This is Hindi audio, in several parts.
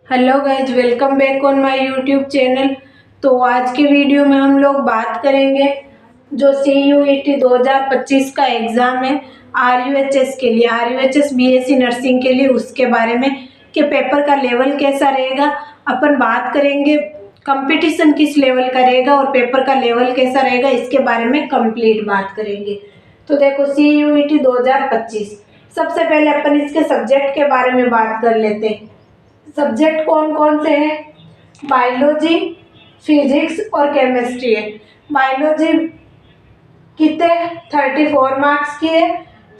Hello guys, welcome back on my YouTube channel. तो आज के वीडियो में हम लोग बात करेंगे जो CUET 2025 का एग्ज़ाम है RUHS के लिए, RUHS BSc नर्सिंग के लिए, उसके बारे में कि पेपर का लेवल कैसा रहेगा। अपन बात करेंगे कंपटीशन किस लेवल का रहेगा और पेपर का लेवल कैसा रहेगा, इसके बारे में कंप्लीट बात करेंगे। तो देखो CUET 2025, सबसे पहले अपन इसके सब्जेक्ट के बारे में बात कर लेते हैं। सब्जेक्ट कौन कौन से हैं? बायोलॉजी, फिजिक्स और केमिस्ट्री है। बायोलॉजी कितने 34 मार्क्स की है,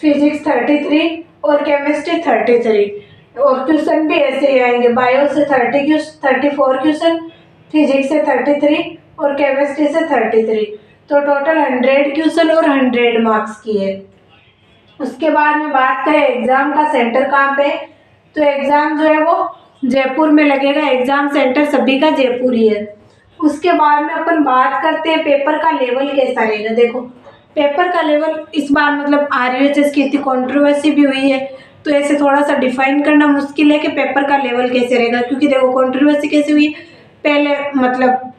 फिजिक्स 33 और केमिस्ट्री 33। और क्वेश्चन भी ऐसे ही आएंगे, बायो से 34 क्वेश्चन, फिजिक्स से 33 और केमिस्ट्री से 33। तो टोटल 100 क्वेश्चन और 100 मार्क्स की है। उसके बाद में बात करें एग्ज़ाम का सेंटर कहाँ पे, तो एग्ज़ाम जो है वो जयपुर में लगेगा। एग्ज़ाम सेंटर सभी का जयपुर ही है। उसके बाद में अपन बात करते हैं पेपर का लेवल कैसा रहेगा। देखो पेपर का लेवल इस बार मतलब RUHS की इतनी कंट्रोवर्सी भी हुई है, तो ऐसे थोड़ा सा डिफाइन करना मुश्किल है कि पेपर का लेवल कैसे रहेगा। क्योंकि देखो कंट्रोवर्सी कैसे हुई, पहले मतलब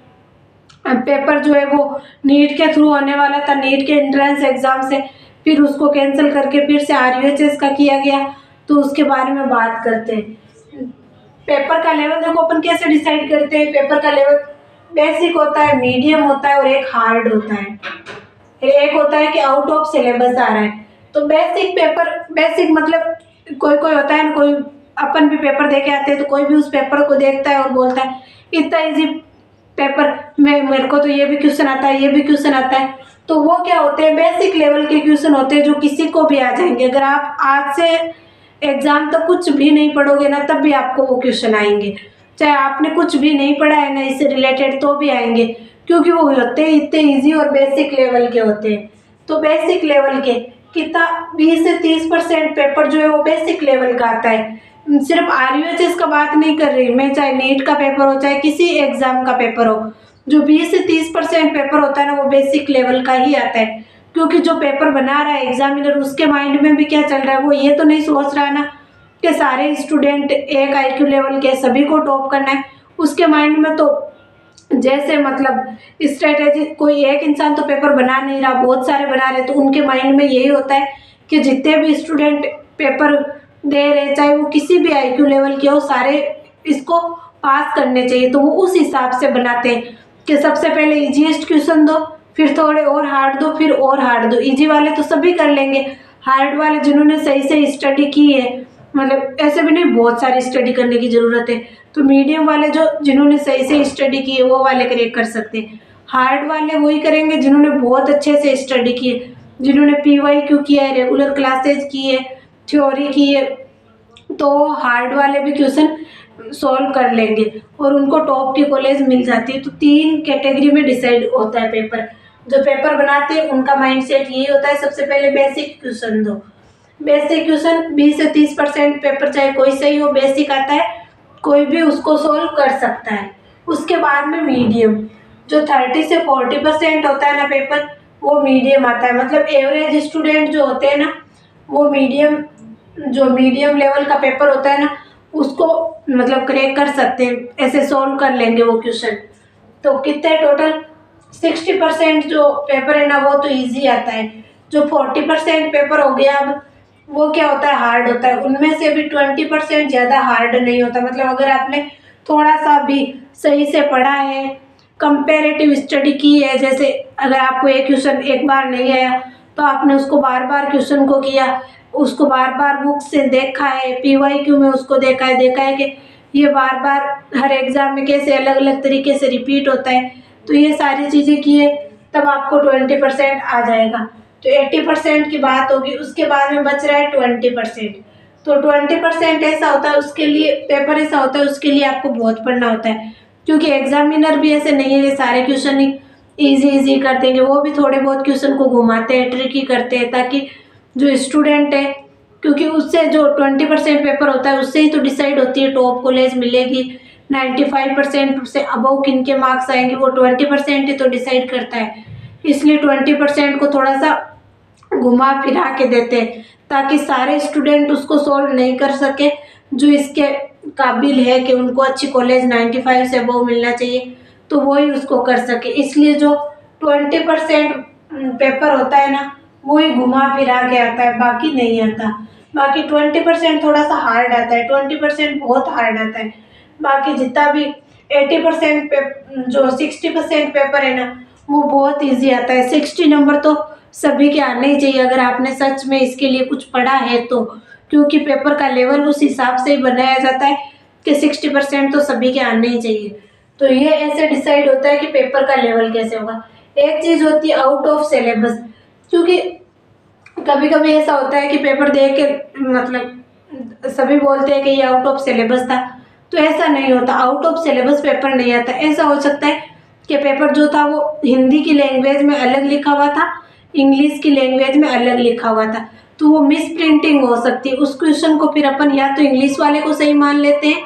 पेपर जो है वो नीट के थ्रू होने वाला था, नीट के एंट्रेंस एग्ज़ाम से, फिर उसको कैंसिल करके फिर से RUHS का किया गया। तो उसके बारे में बात करते हैं। पेपर का लेवल देखो अपन कैसे डिसाइड करते हैं। पेपर का लेवल बेसिक होता है, मीडियम होता है और एक हार्ड होता है। एक होता है कि आउट ऑफ सिलेबस आ रहा है। तो बेसिक पेपर, बेसिक मतलब कोई कोई होता है ना, कोई अपन भी पेपर दे के आते हैं तो कोई भी उस पेपर को देखता है और बोलता है इतना इजी पेपर में मेरे को तो ये भी क्वेश्चन आता है, ये भी क्वेश्चन आता है। तो वो क्या होते हैं, बेसिक लेवल के क्वेश्चन होते हैं जो किसी को भी आ जाएंगे। अगर आप आज से एग्जाम तो कुछ भी नहीं पढ़ोगे ना, तब भी आपको वो क्वेश्चन आएंगे। चाहे आपने कुछ भी नहीं पढ़ा है ना इससे रिलेटेड, तो भी आएंगे, क्योंकि वो होते हैं इतने इजी और बेसिक लेवल के होते हैं। तो बेसिक लेवल के कितना 20 से 30% पेपर जो है वो बेसिक लेवल का आता है। सिर्फ RUHS का बात नहीं कर रही मैं, चाहे नीट का पेपर हो चाहे किसी एग्जाम का पेपर हो, जो 20 से 30% पेपर होता है ना, वो बेसिक लेवल का ही आता है। क्योंकि जो पेपर बना रहा है एग्जामिनर, उसके माइंड में भी क्या चल रहा है, वो ये तो नहीं सोच रहा है ना कि सारे स्टूडेंट एक IQ लेवल के सभी को टॉप करना है। उसके माइंड में तो जैसे मतलब स्ट्रेटेजी, कोई एक इंसान तो पेपर बना नहीं रहा, बहुत सारे बना रहे, तो उनके माइंड में यही होता है कि जितने भी स्टूडेंट पेपर दे रहे, चाहे वो किसी भी IQ लेवल के हो, सारे इसको पास करने चाहिए। तो वो उस हिसाब से बनाते हैं कि सबसे पहले इजीएस्ट क्वेश्चन दो, फिर थोड़े और हार्ड दो, फिर और हार्ड दो। इजी वाले तो सभी कर लेंगे, हार्ड वाले जिन्होंने सही से स्टडी की है, मतलब ऐसे भी नहीं बहुत सारी स्टडी करने की ज़रूरत है, तो मीडियम वाले जो जिन्होंने सही से स्टडी की है वो वाले क्रैक कर सकते हैं। हार्ड वाले वही करेंगे जिन्होंने बहुत अच्छे से स्टडी की है, जिन्होंने PYQ किया है, रेगुलर क्लासेज की है, थ्योरी की है। तो हार्ड वाले भी क्वेश्चन सॉल्व कर लेंगे और उनको टॉप की कॉलेज मिल जाती है। तो 3 कैटेगरी में डिसाइड होता है पेपर। जो पेपर बनाते हैं उनका माइंडसेट यही होता है, सबसे पहले बेसिक क्वेश्चन दो। बेसिक क्वेश्चन 20 से 30% पेपर, चाहे कोई सही हो, बेसिक आता है, कोई भी उसको सोल्व कर सकता है। उसके बाद में मीडियम, जो 30 से 40% होता है ना पेपर, वो मीडियम आता है। मतलब एवरेज स्टूडेंट जो होते हैं ना, वो मीडियम, जो मीडियम लेवल का पेपर होता है ना, उसको मतलब क्रैक कर सकते हैं, ऐसे सॉल्व कर लेंगे वो क्वेश्चन। तो कितने टोटल 60% जो पेपर है ना वो तो इजी आता है। जो 40% पेपर हो गया, अब वो क्या होता है, हार्ड होता है। उनमें से भी 20% ज़्यादा हार्ड नहीं होता। मतलब अगर आपने थोड़ा सा भी सही से पढ़ा है, कंपेरेटिव स्टडी की है, जैसे अगर आपको एक क्वेश्चन एक बार नहीं आया तो आपने उसको बार बार क्वेश्चन को किया, उसको बार बार बुक से देखा है, PYQ में उसको देखा है कि ये बार बार हर एग्ज़ाम में कैसे अलग अलग तरीके से रिपीट होता है, तो ये सारी चीज़ें की है, तब आपको 20% आ जाएगा। तो 80% की बात होगी। उसके बाद में बच रहा है 20%। तो 20% ऐसा होता है, उसके लिए पेपर ऐसा होता है, उसके लिए आपको बहुत पढ़ना होता है। क्योंकि एग्जामिनर भी ऐसे नहीं है सारे क्वेश्चन ही इजी कर देंगे, वो भी थोड़े बहुत क्वेश्चन को घुमाते हैं, ट्रिकी करते हैं, ताकि जो स्टूडेंट है, क्योंकि उससे जो 20% पेपर होता है उससे ही तो डिसाइड होती है टॉप कॉलेज मिलेगी। 95% से अबव किन के मार्क्स आएंगे, वो 20% ही तो डिसाइड करता है। इसलिए 20% को थोड़ा सा घुमा फिरा के देते हैं, ताकि सारे स्टूडेंट उसको सॉल्व नहीं कर सके, जो इसके काबिल है कि उनको अच्छी कॉलेज 95 से अबव मिलना चाहिए, तो वो ही उसको कर सके। इसलिए जो 20% पेपर होता है ना, वो ही घुमा फिरा के आता है, बाकी नहीं आता। बाकी 20% थोड़ा सा हार्ड आता है, 20% बहुत हार्ड आता है। बाकी जितना भी 80% जो 60% पेपर है ना, वो बहुत इजी आता है। 60 नंबर तो सभी के आने ही चाहिए, अगर आपने सच में इसके लिए कुछ पढ़ा है तो, क्योंकि पेपर का लेवल उस हिसाब से ही बनाया जाता है कि 60% तो सभी के आने ही चाहिए। तो ये ऐसे डिसाइड होता है कि पेपर का लेवल कैसे होगा। एक चीज़ होती है आउट ऑफ सिलेबस, क्योंकि कभी कभी ऐसा होता है कि पेपर देख के मतलब सभी बोलते हैं कि ये आउट ऑफ सिलेबस था, तो ऐसा नहीं होता। आउट ऑफ सिलेबस पेपर नहीं आता। ऐसा हो सकता है कि पेपर जो था वो हिंदी की लैंग्वेज में अलग लिखा हुआ था, इंग्लिश की लैंग्वेज में अलग लिखा हुआ था, तो वो मिस प्रिंटिंग हो सकती है। उस क्वेश्चन को फिर अपन या तो इंग्लिश वाले को सही मान लेते हैं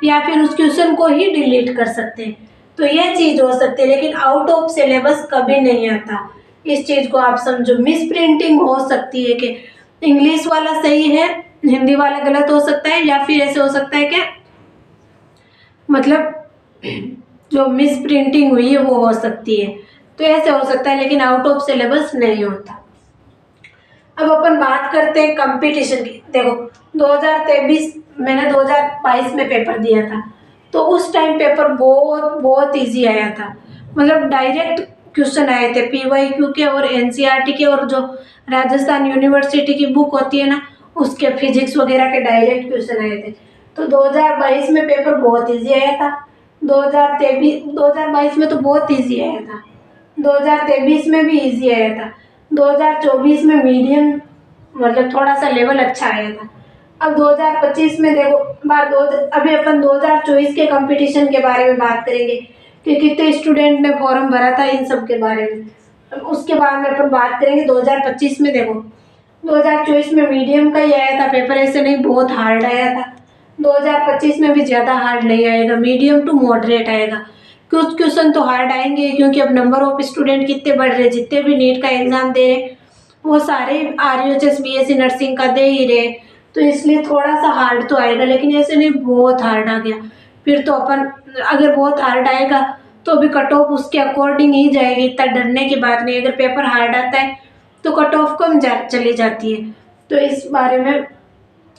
या फिर उस क्वेश्चन को ही डिलीट कर सकते हैं। तो यह चीज़ हो सकती है, लेकिन आउट ऑफ सिलेबस कभी नहीं आता। इस चीज़ को आप समझो। मिस प्रिंटिंग हो सकती है कि इंग्लिश वाला सही है, हिंदी वाला गलत हो सकता है, या फिर ऐसे हो सकता है कि मतलब जो मिस प्रिंटिंग हुई है वो हो सकती है। तो ऐसे हो सकता है, लेकिन आउट ऑफ सिलेबस नहीं होता। अब अपन बात करते हैं कंपटीशन की। देखो 2023 मैंने 2022 में पेपर दिया था, तो उस टाइम पेपर बहुत बहुत ईजी आया था। मतलब डायरेक्ट क्वेश्चन आए थे PYQ के और NCERT के, और जो राजस्थान यूनिवर्सिटी की बुक होती है ना, उसके फिजिक्स वगैरह के डायरेक्ट क्वेश्चन आए थे। तो 2022 में पेपर बहुत ईजी आया था। 2022 में तो बहुत ईजी आया था, 2023 में भी ईजी आया था, 2024 में मीडियम मतलब थोड़ा सा लेवल अच्छा आया था। अब 2025 में देखो अभी अपन 2024 के कंपटीशन के बारे में बात करेंगे कि कितने स्टूडेंट ने फॉर्म भरा था, इन सब के बारे में। अब उसके बाद में अपन बात करेंगे 2025 में। देखो 2024 में मीडियम का ही आया था पेपर, ऐसे नहीं बहुत हार्ड आया था। 2025 में भी ज़्यादा हार्ड नहीं आएगा, मीडियम टू मॉडरेट आएगा। कुछ क्वेश्चन तो हार्ड आएंगे, क्योंकि अब नंबर ऑफ स्टूडेंट कितने बढ़ रहे हैं, जितने भी नीट का एग्जाम दे रहे वो सारे RUHS BSc नर्सिंग का दे ही रहे, तो इसलिए थोड़ा सा हार्ड तो आएगा, लेकिन ऐसे नहीं बहुत हार्ड आ गया। फिर तो अपन अगर बहुत हार्ड आएगा तो अभी कट ऑफ उसके अकॉर्डिंग ही जाएगी, इतना डरने की बात नहीं। अगर पेपर हार्ड आता है तो कट ऑफ कम चली जाती है। तो इस बारे में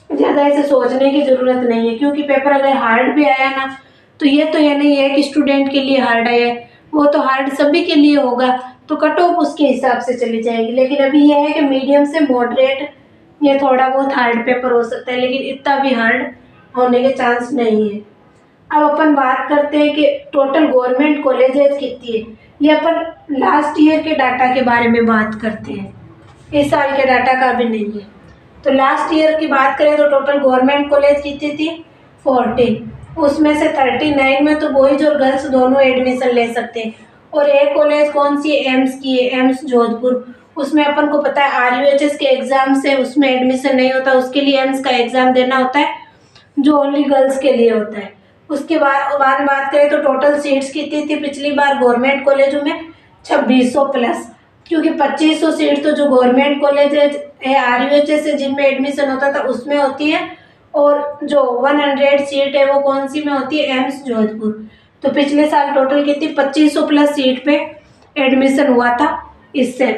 ज़्यादा ऐसे सोचने की ज़रूरत नहीं है, क्योंकि पेपर अगर हार्ड भी आया ना, तो ये नहीं है कि स्टूडेंट के लिए हार्ड आया है, वो तो हार्ड सभी के लिए होगा, तो कट ऑफ उसके हिसाब से चली जाएगी। लेकिन अभी यह है कि मीडियम से मॉडरेट ये थोड़ा बहुत हार्ड पेपर हो सकता है, लेकिन इतना भी हार्ड होने के चांस नहीं है। अब अपन बात करते हैं कि टोटल गवर्नमेंट कॉलेजेस कितनी है। ये अपन लास्ट ईयर के डाटा के बारे में बात करते हैं, इस साल के डाटा का भी नहीं है। तो लास्ट ईयर की बात करें तो टोटल गवर्नमेंट कॉलेज कितनी थी, 40। उसमें से 39 में तो बॉयज और गर्ल्स दोनों एडमिशन ले सकते हैं। और एक कॉलेज कौन सी, एम्स की है, एम्स जोधपुर। उसमें अपन को पता है RUHS के एग्जाम से उसमें एडमिशन नहीं होता, उसके लिए एम्स का एग्जाम देना होता है, जो ओनली गर्ल्स के लिए होता है। उसके बाद बात करें तो टोटल सीट्स कितनी थी पिछली बार गवर्नमेंट कॉलेजों में, 2600 प्लस। क्योंकि 2500 सीट तो जो गवर्नमेंट कॉलेज है RUHS से जिनमें एडमिशन होता था उसमें होती है, और जो 100 सीट है वो कौन सी में होती है, एम्स जोधपुर। तो पिछले साल टोटल कितनी 2500 प्लस सीट पे एडमिशन हुआ था इससे।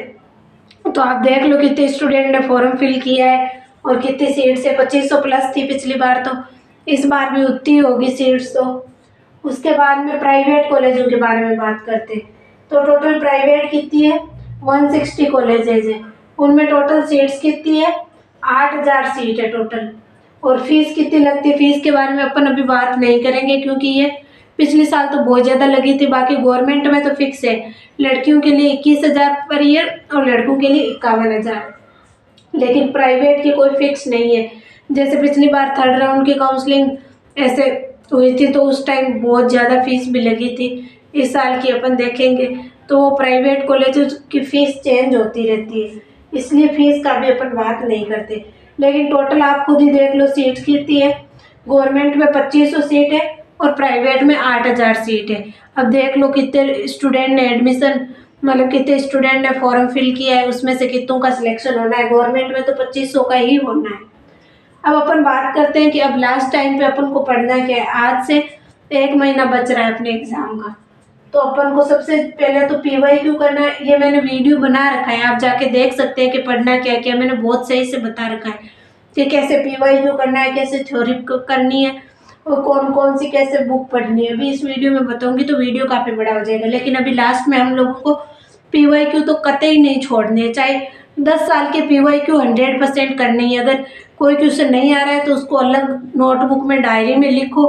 तो आप देख लो कितने स्टूडेंट ने फॉर्म फिल किया है और कितनी सीट से 2500 प्लस थी पिछली बार, तो इस बार भी उतनी होगी सीट्स। तो उसके बाद में प्राइवेट कॉलेजों के बारे में बात करते हैं। तो टोटल प्राइवेट कितनी है, 160 कॉलेजेज है, उनमें टोटल सीट्स कितनी है, 8000 सीट है टोटल। और फीस कितनी लगती है, फीस के बारे में अपन अभी बात नहीं करेंगे, क्योंकि ये पिछले साल तो बहुत ज़्यादा लगी थी। बाकी गवर्नमेंट में तो फिक्स है, लड़कियों के लिए 21,000 पर ईयर और लड़कों के लिए 51,000। लेकिन प्राइवेट की कोई फिक्स नहीं है। जैसे पिछली बार थर्ड राउंड की काउंसलिंग ऐसे हुई थी, तो उस टाइम बहुत ज़्यादा फीस भी लगी थी। इस साल की अपन देखेंगे तो प्राइवेट कॉलेज की फ़ीस चेंज होती रहती है, इसलिए फ़ीस का भी अपन बात नहीं करते। लेकिन टोटल आप खुद ही देख लो सीट कितनी है, गवर्नमेंट में 2500 सीट है और प्राइवेट में 8000 सीट है। अब देख लो कितने स्टूडेंट ने एडमिशन मतलब कितने स्टूडेंट ने फॉर्म फिल किया है, उसमें से कितनों का सिलेक्शन होना है। गवर्नमेंट में तो 2500 का ही होना है। अब अपन बात करते हैं कि अब लास्ट टाइम पे अपन को पढ़ना क्या है। आज से 1 महीना बच रहा है अपने एग्ज़ाम का, तो अपन को सबसे पहले तो PYQ करना है। ये मैंने वीडियो बना रखा है, आप जाके देख सकते हैं कि पढ़ना क्या क्या, मैंने बहुत सही से बता रखा है कि कैसे PYQ करना है, कैसे थ्योरी करनी है और कौन कौन सी कैसे बुक पढ़नी है। अभी इस वीडियो में बताऊंगी तो वीडियो काफ़ी बड़ा हो जाएगा, लेकिन अभी लास्ट में हम लोगों को PYQ तो कतई नहीं छोड़ने, चाहे 10 साल के PYQ 100% करनी है। अगर कोई क्वेश्चन नहीं आ रहा है तो उसको अलग नोटबुक में डायरी में लिखो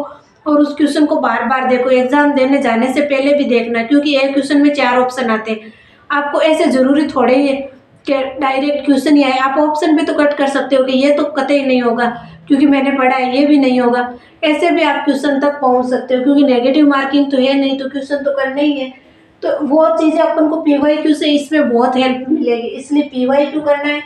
और उस क्वेश्चन को बार बार देखो। एग्जाम देने जाने से पहले भी देखना, क्योंकि एक क्वेश्चन में 4 ऑप्शन आते हैं। आपको ऐसे जरूरी थोड़े ही है कि डायरेक्ट क्वेश्चन ही आए, आप ऑप्शन भी तो कट कर सकते हो कि ये तो कतई नहीं होगा क्योंकि मैंने पढ़ा है, ये भी नहीं होगा। ऐसे भी आप क्वेश्चन तक पहुंच सकते हो, क्योंकि नेगेटिव मार्किंग तो है नहीं, तो क्वेश्चन तो करना ही है। तो वो चीज़ें अपन को PYQ से इसमें बहुत हेल्प मिलेगी, इसलिए PYQ करना है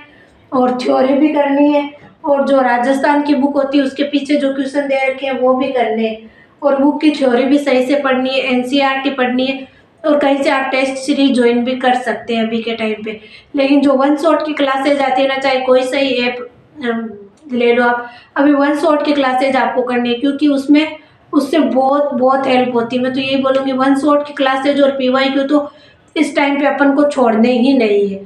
और थ्योरी भी करनी है। और जो राजस्थान की बुक होती है उसके पीछे जो क्वेश्चन दे रखे हैं वो भी करने हैं, और बुक की थ्योरी भी सही से पढ़नी है, NCERT पढ़नी है। और कहीं से आप टेस्ट सीरीज ज्वाइन भी कर सकते हैं अभी के टाइम पे। लेकिन जो वन शॉट की क्लासेज आती है ना, चाहे कोई सही ऐप ले लो आप, अभी वन शॉट की क्लासेज आपको करनी है, क्योंकि उससे बहुत बहुत हेल्प होती है। मैं तो यही बोलूँगी वन शॉट की क्लासेज और PYQ तो इस टाइम पे अपन को छोड़ने ही नहीं है।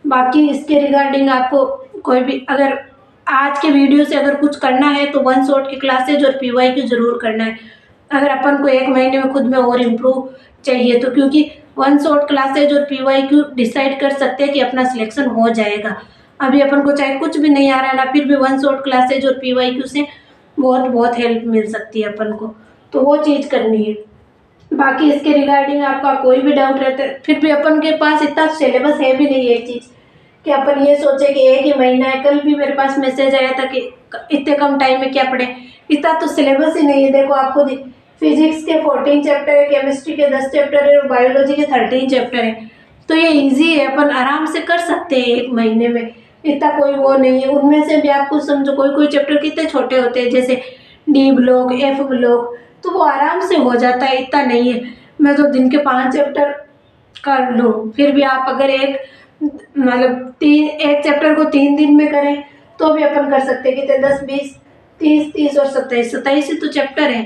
बाकी इसके रिगार्डिंग आपको कोई भी अगर आज के वीडियो से अगर कुछ करना है तो वन शॉट की क्लासेज और PYQ जरूर करना है। अगर अपन को 1 महीने में खुद में और इम्प्रूव चाहिए तो, क्योंकि वन शॉट क्लासेज और PYQ डिसाइड कर सकते हैं कि अपना सिलेक्शन हो जाएगा। अभी अपन को चाहे कुछ भी नहीं आ रहा है ना, फिर भी वन शॉट क्लासेज और PYQ से बहुत बहुत हेल्प मिल सकती है अपन को, तो वो चीज़ करनी है। बाकी इसके रिगार्डिंग आपका कोई भी डाउट रहता है, फिर भी अपन के पास इतना सिलेबस है भी नहीं एक चीज़ कि अपन ये सोचे कि 1 ही महीना है। कल भी मेरे पास मैसेज आया था कि इतने कम टाइम में क्या पढ़े, इतना तो सिलेबस ही नहीं है। देखो आपको फिजिक्स के 14 चैप्टर है, केमिस्ट्री के 10 चैप्टर है और बायोलॉजी के 13 चैप्टर है, तो ये इजी है, अपन आराम से कर सकते हैं 1 महीने में, इतना कोई वो नहीं है। उनमें से भी आपको समझो कोई कोई चैप्टर कितने छोटे होते हैं, जैसे D ब्लॉक, F ब्लॉक, तो वो आराम से हो जाता है, इतना नहीं है। मैं तो दिन के 5 चैप्टर कर लूँ, फिर भी आप अगर एक चैप्टर को 3 दिन में करें तो भी अपन कर सकते हैं। कितने 10, 20, 30 और 27 ही तो चैप्टर है।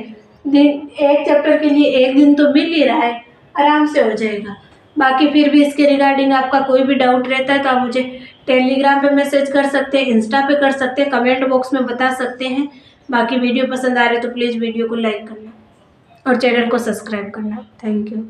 एक चैप्टर के लिए 1 दिन तो मिल ही रहा है, आराम से हो जाएगा। बाकी फिर भी इसके रिगार्डिंग आपका कोई भी डाउट रहता है तो आप मुझे टेलीग्राम पे मैसेज कर सकते हैं, इंस्टा पे कर सकते हैं, कमेंट बॉक्स में बता सकते हैं। बाकी वीडियो पसंद आ रही है तो प्लीज़ वीडियो को लाइक करना और चैनल को सब्सक्राइब करना। Thank you.